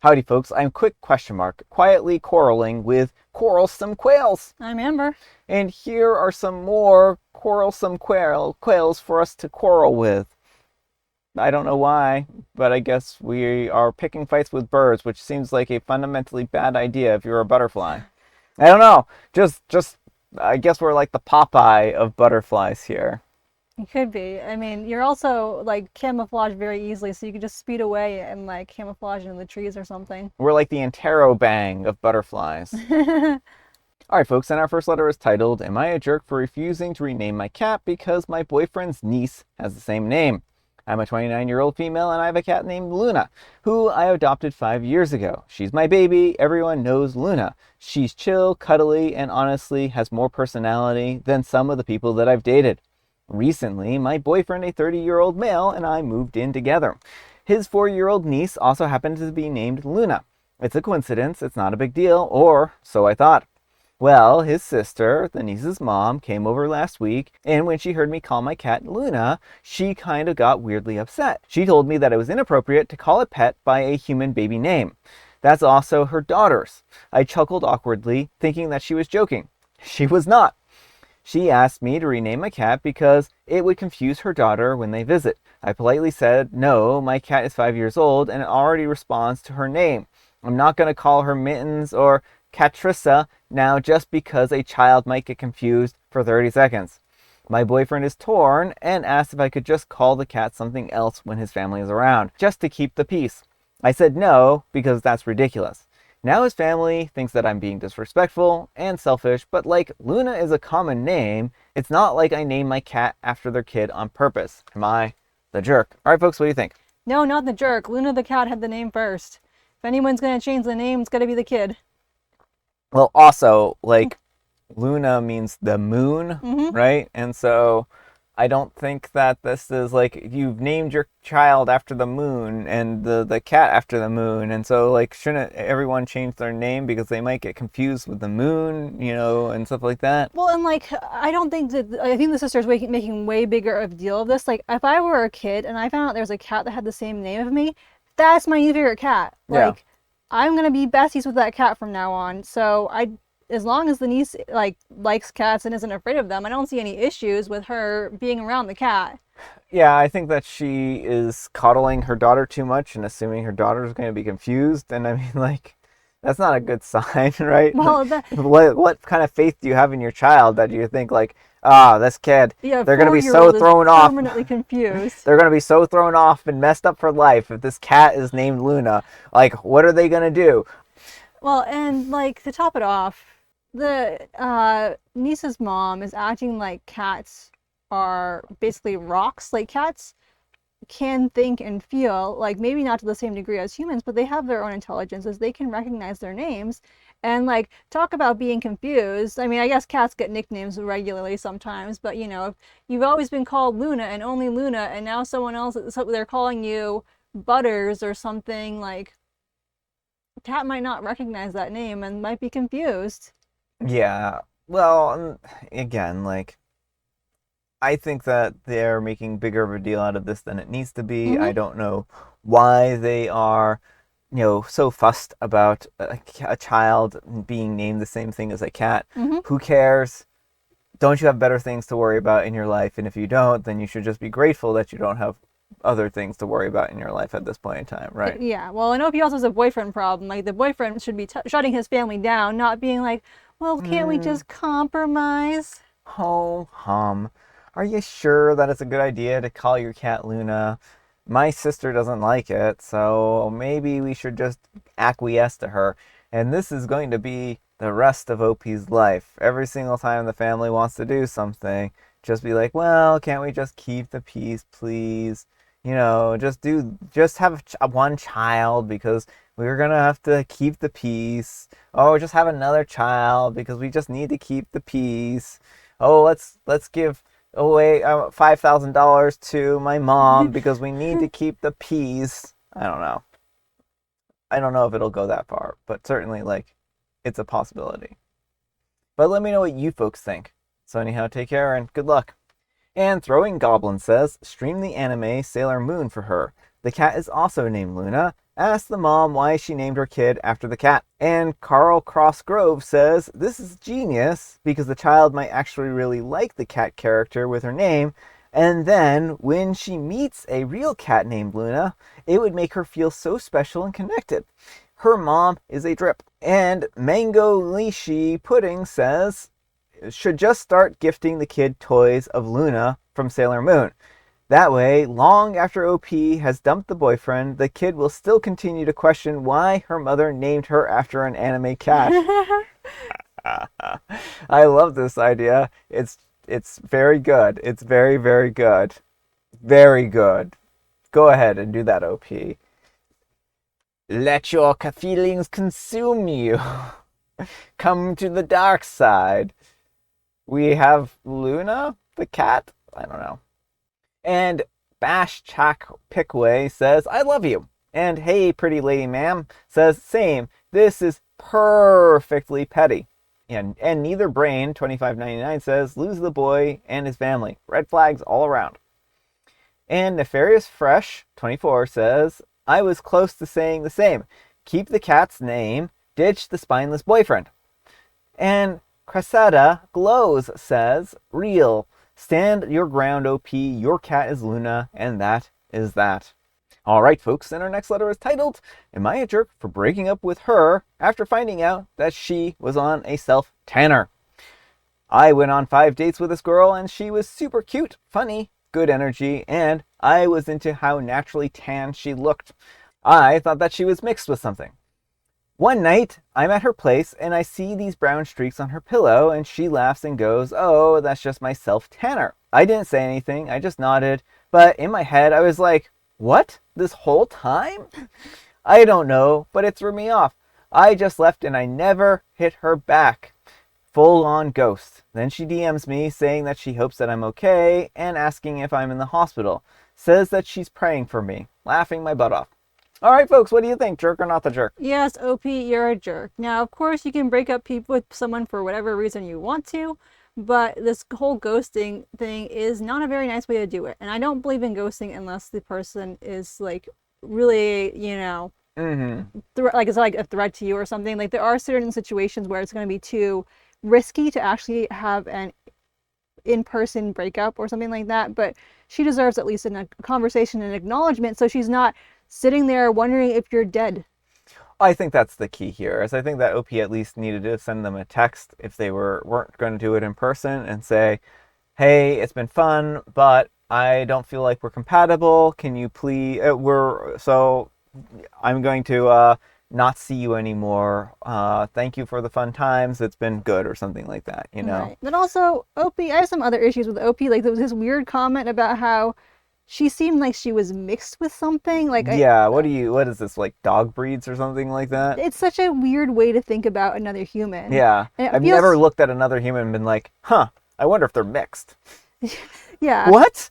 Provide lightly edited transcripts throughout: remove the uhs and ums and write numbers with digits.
Howdy folks, I'm Quick Question Mark, quietly quarreling with quarrelsome quails. I'm Amber. And here are some more quarrelsome quails for us to quarrel with. I don't know why, but I guess we are picking fights with birds, which seems like a fundamentally bad idea if you're a butterfly. I don't know. Just I guess we're like the Popeye of butterflies here. You could be. I mean, you're also like camouflaged very easily, so you could just speed away and like camouflage in the trees or something. We're like the interrobang of butterflies. Alright, folks, and our first letter is titled, Am I a Jerk for Refusing to Rename My Cat Because My Boyfriend's Niece Has the Same Name? I'm a 29-year-old female and I have a cat named Luna, who I adopted 5 years ago. She's my baby. Everyone knows Luna. She's chill, cuddly, and honestly has more personality than some of the people that I've dated. Recently, my boyfriend, a 30-year-old male, and I moved in together. His 4-year-old niece also happened to be named Luna. It's a coincidence. It's not a big deal, or so I thought. Well, his sister, the niece's mom, came over last week, and when she heard me call my cat Luna, she kind of got weirdly upset. She told me that it was inappropriate to call a pet by a human baby name. That's also her daughter's. I chuckled awkwardly, thinking that she was joking. She was not. She asked me to rename my cat because it would confuse her daughter when they visit. I politely said, no, my cat is 5 years old and it already responds to her name. I'm not going to call her Mittens or Catrissa now just because a child might get confused for 30 seconds. My boyfriend is torn and asked if I could just call the cat something else when his family is around, just to keep the peace. I said no, because that's ridiculous. Now his family thinks that I'm being disrespectful and selfish, but like Luna is a common name, it's not like I named my cat after their kid on purpose. Am I the jerk? Alright folks, what do you think? No, not the jerk. Luna the cat had the name first. If anyone's gonna change the name, it's gotta be the kid. Well, also, like, Luna means the moon, Mm-hmm. right? And so I don't think that this is like you've named your child after the moon and the cat after the moon. And so, like, shouldn't everyone change their name because they might get confused with the moon, and stuff like that? Well, and like, I think the sister's making way bigger of a deal of this. Like, if I were a kid and I found out there was a cat that had the same name as me, that's my new favorite cat. Yeah. Like, I'm gonna be besties with that cat from now on. So as long as the niece likes cats and isn't afraid of them, I don't see any issues with her being around the cat. Yeah, I think that she is coddling her daughter too much and assuming her daughter is going to be confused. And I mean, like, that's not a good sign, right? Well, What kind of faith do you have in your child that you think, like, this kid, yeah, they're going to be so 4-year-old is thrown off. permanently confused. They're going to be so thrown off and messed up for life if this cat is named Luna. Like, what are they going to do? Well, and like to top it off, the niece's mom is acting like cats are basically rocks. Like cats can think and feel, like maybe not to the same degree as humans, but they have their own intelligences. They can recognize their names. And like talk about being confused. I mean, I guess cats get nicknames regularly sometimes, but if you've always been called Luna and only Luna, and now someone else, so they're calling you Butters or something, like cat might not recognize that name and might be confused. Yeah. Well, again, like, I think that they're making bigger of a deal out of this than it needs to be. Mm-hmm. I don't know why they are, so fussed about a child being named the same thing as a cat. Mm-hmm. Who cares? Don't you have better things to worry about in your life? And if you don't, then you should just be grateful that you don't have other things to worry about in your life at this point in time, right? Yeah, well, I know he also has a boyfriend problem. Like, the boyfriend should be shutting his family down, not being like, well, can't we just compromise? Ho hum. Are you sure that it's a good idea to call your cat Luna? My sister doesn't like it, so maybe we should just acquiesce to her. And this is going to be the rest of OP's life. Every single time the family wants to do something, just be like, well, can't we just keep the peace, please? Just have one child because we're gonna have to keep the peace. Oh, just have another child because we just need to keep the peace. Oh, let's give away $5,000 to my mom because we need to keep the peace. I don't know. I don't know if it'll go that far, but certainly, like, it's a possibility. But let me know what you folks think. So anyhow, take care and good luck. And Throwing Goblin says, stream the anime Sailor Moon for her. The cat is also named Luna. Ask the mom why she named her kid after the cat. And Carl Crossgrove says, this is genius because the child might actually really like the cat character with her name. And then when she meets a real cat named Luna, it would make her feel so special and connected. Her mom is a drip. And Mango Lychee Pudding says, should just start gifting the kid toys of Luna from Sailor Moon. That way, long after OP has dumped the boyfriend, the kid will still continue to question why her mother named her after an anime cat. I love this idea. It's very good. It's very, very good. Very good. Go ahead and do that, OP. Let your feelings consume you. Come to the dark side. We have Luna, the cat? I don't know. And Bash Chak Pickway says, I love you. And Hey Pretty Lady Ma'am says, same. This is perfectly petty. And Neither Brain 2599 says, lose the boy and his family. Red flags all around. And Nefarious Fresh 24 says, I was close to saying the same. Keep the cat's name. Ditch the spineless boyfriend. And Crusade Glows says, real. Stand your ground, OP. Your cat is Luna, and that is that. All right, folks, and our next letter is titled, Am I a Jerk for Breaking Up with Her After Finding Out That She Was on a Self-Tanner? I went on 5 dates with this girl, and she was super cute, funny, good energy, and I was into how naturally tan she looked. I thought that she was mixed with something. One night, I'm at her place, and I see these brown streaks on her pillow, and she laughs and goes, oh, that's just my self-tanner. I didn't say anything, I just nodded, but in my head, I was like, what? This whole time? I don't know, but it threw me off. I just left, and I never hit her back. Full-on ghost. Then she DMs me, saying that she hopes that I'm okay, and asking if I'm in the hospital. Says that she's praying for me, laughing my butt off. All right, folks, what do you think? Jerk or not the jerk? Yes, OP, you're a jerk. Now, of course, you can break up people with someone for whatever reason you want to, but this whole ghosting thing is not a very nice way to do it. And I don't believe in ghosting unless the person is, like, really, like it's like a threat to you or something. Like, there are certain situations where it's going to be too risky to actually have an in-person breakup or something like that, but she deserves at least a conversation and acknowledgement so she's not sitting there wondering if you're dead. I think that's the key here, is I think that OP at least needed to send them a text if they weren't going to do it in person and say, hey, it's been fun, but I don't feel like we're compatible. Can you please, I'm going to not see you anymore. Thank you for the fun times. It's been good, or something like that, you know? Right. But also, OP, I have some other issues with OP. Like, there was this weird comment about how she seemed like she was mixed with something. Like, yeah, what is this, like dog breeds or something like that? It's such a weird way to think about another human. Yeah. I've never looked at another human and been like, huh, I wonder if they're mixed. Yeah. What?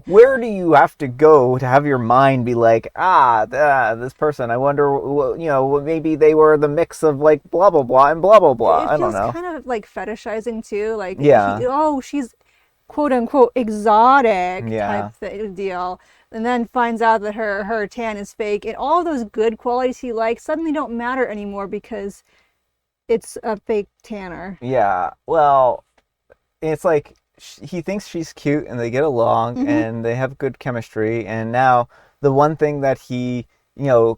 Where do you have to go to have your mind be like, this person, I wonder, maybe they were the mix of like blah, blah, blah and blah, blah, blah. I don't know. It feels kind of like fetishizing too. Like, yeah. She's quote unquote exotic type deal. And then finds out that her tan is fake. And all of those good qualities he likes suddenly don't matter anymore because it's a fake tanner. Yeah. Well, it's like, he thinks she's cute and they get along and they have good chemistry, and now the one thing that he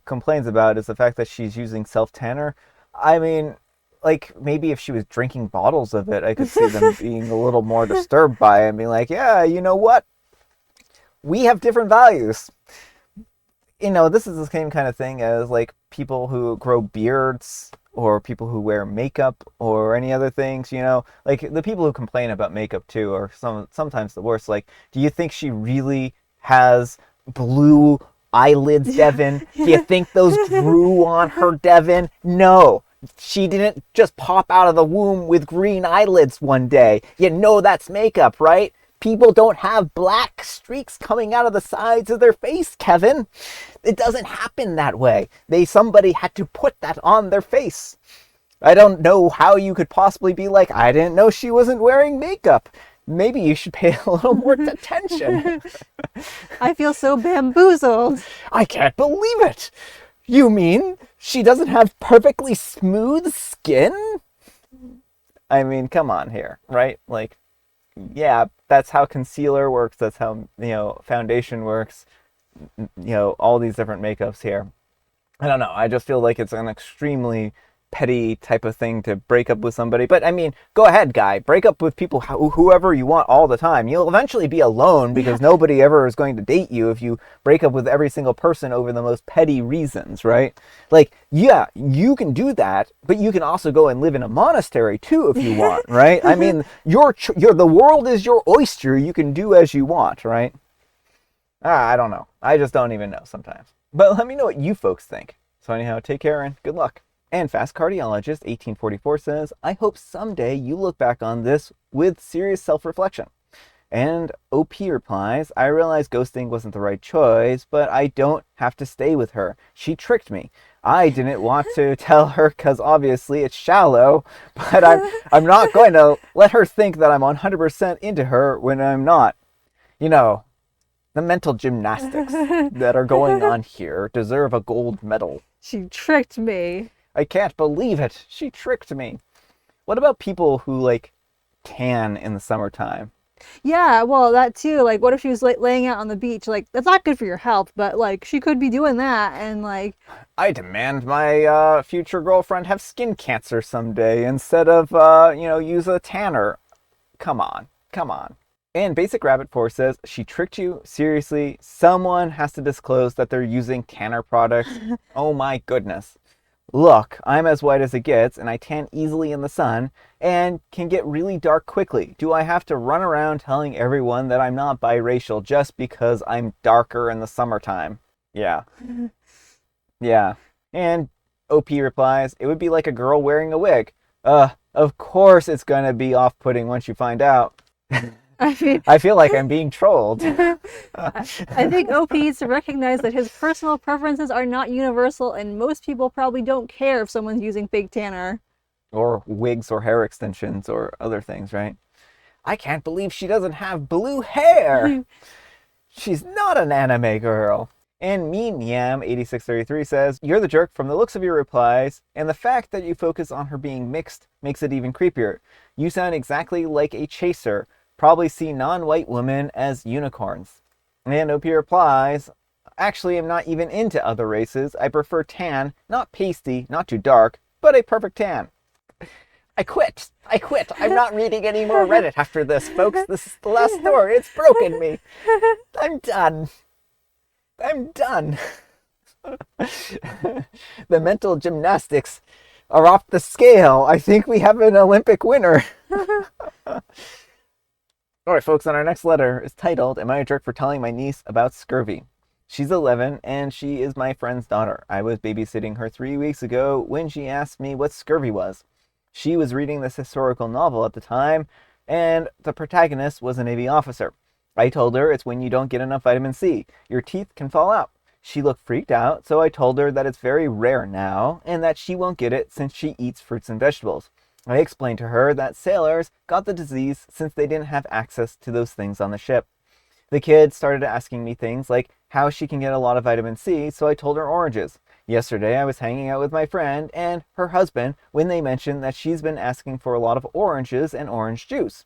complains about is the fact that she's using self-tanner. I mean, like, maybe if she was drinking bottles of it, I could see them being a little more disturbed by it and being like, yeah, you know what, we have different values. This is the same kind of thing as like people who grow beards or people who wear makeup or any other things, like the people who complain about makeup too are sometimes the worst. Like, do you think she really has blue eyelids, Devin? Do you think those grew on her, Devin? No, she didn't just pop out of the womb with green eyelids one day. That's makeup, right? People don't have black streaks coming out of the sides of their face, Kevin. It doesn't happen that way. Somebody had to put that on their face. I don't know how you could possibly be like, I didn't know she wasn't wearing makeup. maybe you should pay a little more attention. I feel so bamboozled. I can't believe it. You mean she doesn't have perfectly smooth skin? I mean, come on here, right? Like, yeah, that's how concealer works. That's how, foundation works. All these different makeups here. I don't know. I just feel like it's an extremely petty type of thing to break up with somebody. But I mean, go ahead, guy. Break up with people, whoever you want all the time. You'll eventually be alone because nobody ever is going to date you if you break up with every single person over the most petty reasons, right? Like, yeah, you can do that, but you can also go and live in a monastery too if you want, right? I mean, the world is your oyster. You can do as you want, right? I don't know. I just don't even know sometimes. But let me know what you folks think. So anyhow, take care and good luck. And Fast Cardiologist 1844 says, I hope someday you look back on this with serious self-reflection. And OP replies, I realize ghosting wasn't the right choice, but I don't have to stay with her. She tricked me. I didn't want to tell her because obviously it's shallow, but I'm not going to let her think that I'm 100% into her when I'm not. The mental gymnastics that are going on here deserve a gold medal. She tricked me. I can't believe it. She tricked me. What about people who, tan in the summertime? Yeah, well, that too. Like, what if she was laying out on the beach? Like, that's not good for your health, but she could be doing that, and I demand my future girlfriend have skin cancer someday instead of use a tanner. Come on. And Basic Rabbit 4 says, she tricked you? Seriously? Someone has to disclose that they're using tanner products? Oh my goodness. Look, I'm as white as it gets, and I tan easily in the sun, and can get really dark quickly. Do I have to run around telling everyone that I'm not biracial just because I'm darker in the summertime? Yeah. Yeah. And OP replies, it would be like a girl wearing a wig. Of course it's gonna be off-putting once you find out. I feel like I'm being trolled. I think OP needs to recognize that his personal preferences are not universal, and most people probably don't care if someone's using fake tanner. Or wigs or hair extensions or other things, right? I can't believe she doesn't have blue hair. She's not an anime girl. And Mean Yam 8633 says, you're the jerk from the looks of your replies, and the fact that you focus on her being mixed makes it even creepier. You sound exactly like a chaser. Probably see non-white women as unicorns. And OP replies, actually, I'm not even into other races. I prefer tan, not pasty, not too dark, but a perfect tan. I quit. I'm not reading any more Reddit after this, folks. This is the last story. It's broken me. I'm done. The mental gymnastics are off the scale. I think we have an Olympic winner. All right, folks, and our next letter is titled, Am I a Jerk for Telling My Niece About Scurvy? She's 11, and she is my friend's daughter. I was babysitting her 3 weeks ago when she asked me what scurvy was. She was reading this historical novel at the time, and the protagonist was a Navy officer. I told her it's when you don't get enough vitamin C. Your teeth can fall out. She looked freaked out, so I told her that it's very rare now, and that she won't get it since she eats fruits and vegetables. I explained to her that sailors got the disease since they didn't have access to those things on the ship. The kid started asking me things like how she can get a lot of vitamin C, so I told her oranges. Yesterday I was hanging out with my friend and her husband when they mentioned that she's been asking for a lot of oranges and orange juice.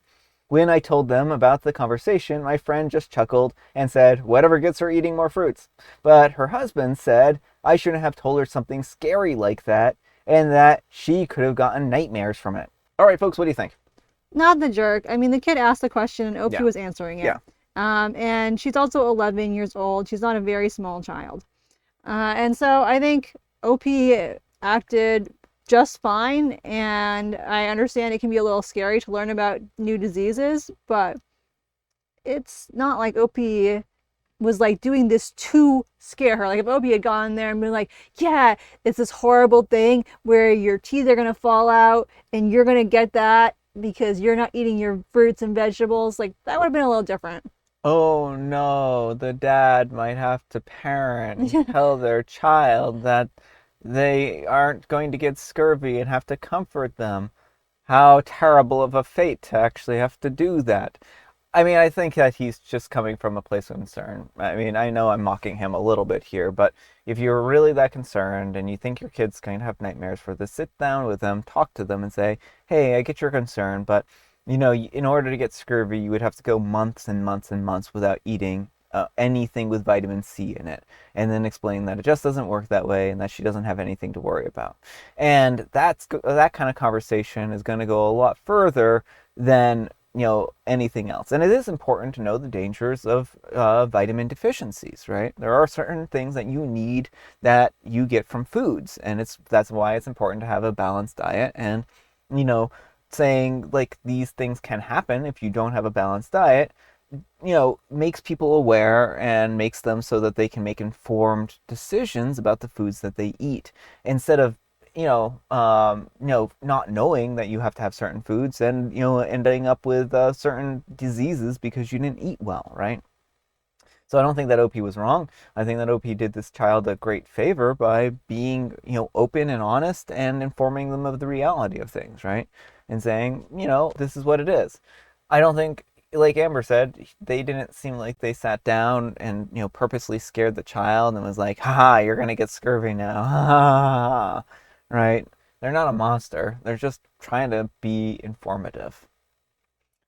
When I told them about the conversation, my friend just chuckled and said, whatever gets her eating more fruits. But her husband said I shouldn't have told her something scary like that, and that she could have gotten nightmares from it. All right, folks, what do you think? Not the jerk. I mean, the kid asked the question and OP Yeah. was answering it. Yeah. And she's also 11 years old. She's not a very small child. And so I think OP acted just fine, and I understand it can be a little scary to learn about new diseases, but it's not like OP was doing this to scare her. Like if Opie had gone there and been like, yeah, it's this horrible thing where your teeth are gonna fall out and you're gonna get that because you're not eating your fruits and vegetables, that would have been a little different. Oh no, the dad might have to parent and tell their child that they aren't going to get scurvy and have to comfort them. how terrible of a fate to actually have to do that. I mean, I think that he's just coming from a place of concern. I mean, I know I'm mocking him a little bit here, but if you're really that concerned and you think your kid's going to have nightmares for this, sit down with them, talk to them, and say, hey, I get your concern, but in order to get scurvy, you would have to go months and months and months without eating anything with vitamin C in it, and then explain that it just doesn't work that way and that she doesn't have anything to worry about. And that kind of conversation is going to go a lot further than anything else. And it is important to know the dangers of vitamin deficiencies, right? There are certain things that you need that you get from foods, and that's why it's important to have a balanced diet. And saying like these things can happen if you don't have a balanced diet, makes people aware and makes them so that they can make informed decisions about the foods that they eat, instead of not knowing that you have to have certain foods and ending up with certain diseases because you didn't eat well, right? So I don't think that OP was wrong. I think that OP did this child a great favor by being, open and honest and informing them of the reality of things, right? And saying, this is what it is. I don't think, like Amber said, they didn't seem like they sat down and, purposely scared the child and was like, haha, you're going to get scurvy now. Ha ha ha. Right? They're not a monster. They're just trying to be informative.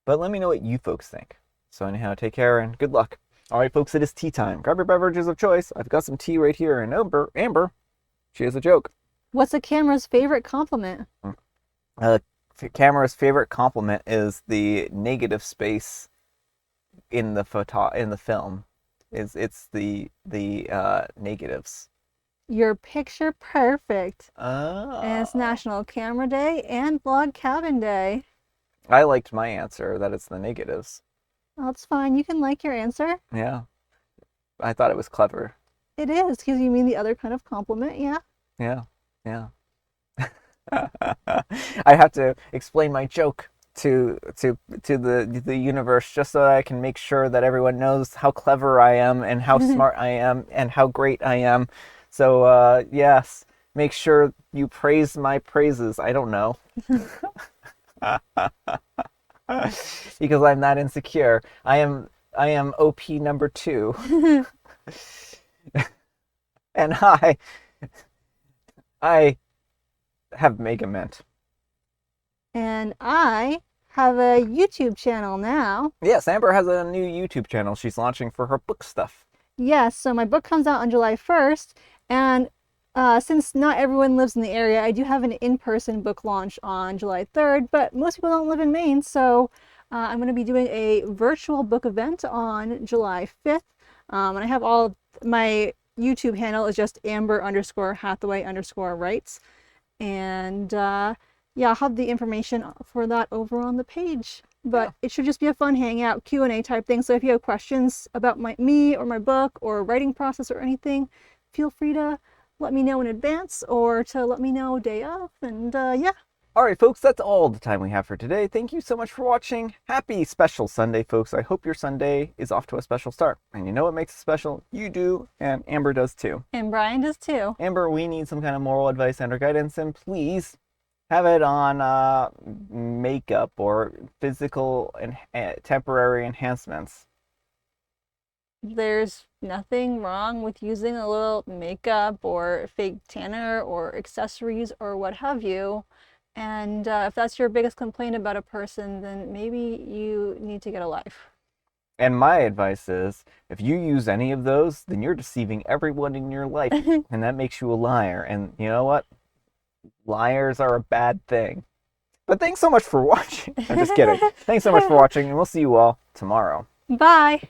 But let me know what you folks think. So anyhow, take care and good luck. All right, folks, it is tea time. Grab your beverages of choice. I've got some tea right here. And Amber, she has a joke. What's a camera's favorite compliment? Camera's favorite compliment is the negative space in the film. It's the negatives. You're picture perfect. Oh. And it's National Camera Day and Log Cabin Day. I liked my answer, that it's the negatives. Well, that's fine. You can like your answer. Yeah. I thought it was clever. It is, because you mean the other kind of compliment, yeah? Yeah. Yeah. I have to explain my joke to the universe just so that I can make sure that everyone knows how clever I am and how smart I am and how great I am. So yes, make sure you praise my praises. I don't know. Because I'm that insecure. I am OP number 2. And I have Mega Mint. And I have a YouTube channel now. Yes, Amber has a new YouTube channel she's launching for her book stuff. Yes, so my book comes out on July 1st, and since not everyone lives in the area, I do have an in-person book launch on July 3rd, but most people don't live in Maine, so I'm going to be doing a virtual book event on July 5th, and I have all my YouTube handle is just Amber_Hathaway_writes, and yeah, I'll have the information for that over on the page. But yeah, it should just be a fun hangout, Q&A type thing. So if you have questions about me or my book or writing process or anything, feel free to let me know in advance or to let me know day of. And yeah. All right, folks, that's all the time we have for today. Thank you so much for watching. Happy special Sunday, folks. I hope your Sunday is off to a special start. And you know what makes it special? You do, and Amber does too. And Brian does too. Amber, we need some kind of moral advice and or guidance, and please have it on makeup or physical and temporary enhancements. There's nothing wrong with using a little makeup or fake tanner or accessories or what have you. And if that's your biggest complaint about a person, then maybe you need to get a life. And my advice is, if you use any of those, then you're deceiving everyone in your life, and that makes you a liar. And you know what? Liars are a bad thing. But thanks so much for watching. I'm just kidding. Thanks so much for watching, and we'll see you all tomorrow. Bye.